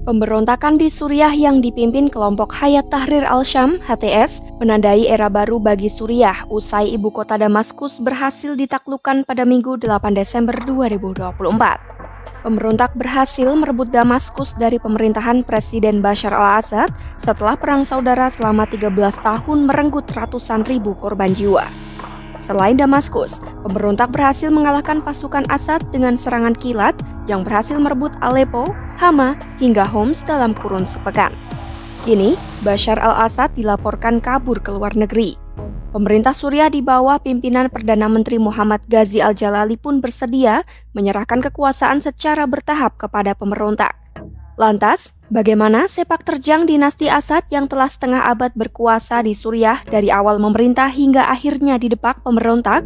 Pemberontakan di Suriah yang dipimpin kelompok Hayat Tahrir al-Syam (HTS) menandai era baru bagi Suriah usai ibu kota Damaskus berhasil ditaklukkan pada Minggu 8 Desember 2024. Pemberontak berhasil merebut Damaskus dari pemerintahan Presiden Bashar al-Assad setelah perang saudara selama 13 tahun merenggut ratusan ribu korban jiwa. Selain Damaskus, pemberontak berhasil mengalahkan pasukan Assad dengan serangan kilat yang berhasil merebut Aleppo, Hama, hingga Homs dalam kurun sepekan. Kini, Bashar al-Assad dilaporkan kabur ke luar negeri. Pemerintah Suriah di bawah pimpinan Perdana Menteri Muhammad Ghazi al-Jalali pun bersedia menyerahkan kekuasaan secara bertahap kepada pemberontak. Lantas, bagaimana sepak terjang dinasti Assad yang telah setengah abad berkuasa di Suriah dari awal memerintah hingga akhirnya didepak pemberontak?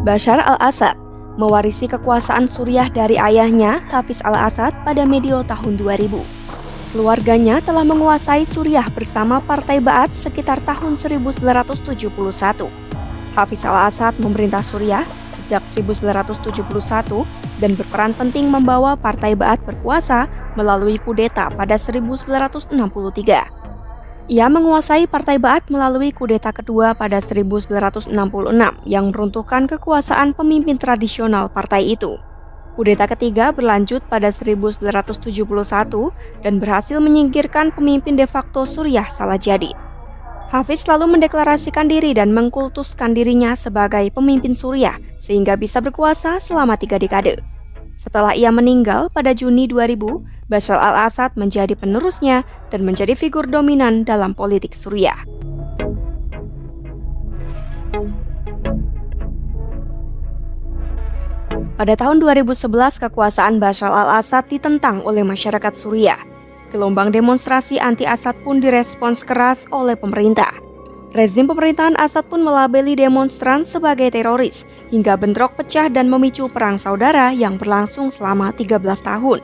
Bashar al-Assad mewarisi kekuasaan Suriah dari ayahnya, Hafiz al-Assad, pada medio tahun 2000. Keluarganya telah menguasai Suriah bersama Partai Ba'ath sekitar tahun 1971. Hafiz al-Assad memerintah Suriah sejak 1971 dan berperan penting membawa Partai Ba'ath berkuasa melalui kudeta pada 1963. Ia menguasai Partai Ba'ath melalui kudeta kedua pada 1966 yang meruntuhkan kekuasaan pemimpin tradisional partai itu. Kudeta ketiga berlanjut pada 1971 dan berhasil menyingkirkan pemimpin de facto Suriah Salah Jadid. Hafiz lalu mendeklarasikan diri dan mengkultuskan dirinya sebagai pemimpin Suriah sehingga bisa berkuasa selama 3 dekade. Setelah ia meninggal pada Juni 2000, Bashar al-Assad menjadi penerusnya dan menjadi figur dominan dalam politik Suriah. Pada tahun 2011, kekuasaan Bashar al-Assad ditentang oleh masyarakat Suriah. Gelombang demonstrasi anti-Assad pun direspons keras oleh pemerintah. Rezim pemerintahan Assad pun melabeli demonstran sebagai teroris, hingga bentrok pecah dan memicu perang saudara yang berlangsung selama 13 tahun.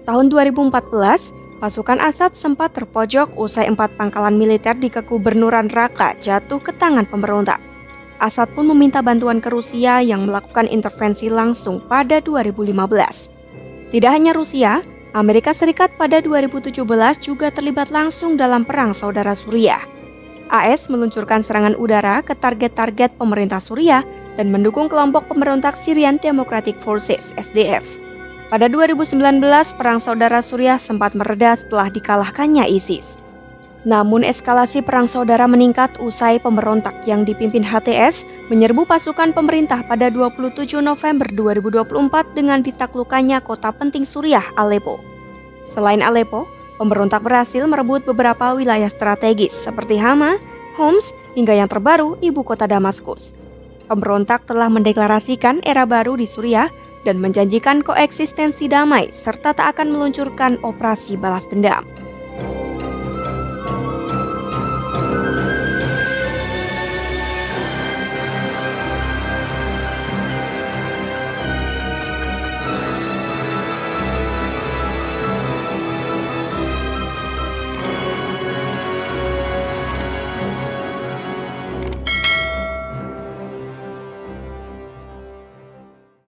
Tahun 2014, pasukan Assad sempat terpojok usai 4 pangkalan militer di kegubernuran Raqqa jatuh ke tangan pemberontak. Assad pun meminta bantuan ke Rusia yang melakukan intervensi langsung pada 2015. Tidak hanya Rusia, Amerika Serikat pada 2017 juga terlibat langsung dalam perang saudara Suriah. AS meluncurkan serangan udara ke target-target pemerintah Suriah dan mendukung kelompok pemberontak Syrian Democratic Forces (SDF). Pada 2019, perang saudara Suriah sempat mereda setelah dikalahkannya ISIS. Namun eskalasi perang saudara meningkat usai pemberontak yang dipimpin HTS menyerbu pasukan pemerintah pada 27 November 2024 dengan ditaklukkannya kota penting Suriah, Aleppo. Selain Aleppo, pemberontak berhasil merebut beberapa wilayah strategis seperti Hama, Homs, hingga yang terbaru ibu kota Damaskus. Pemberontak telah mendeklarasikan era baru di Suriah dan menjanjikan koeksistensi damai serta tak akan meluncurkan operasi balas dendam.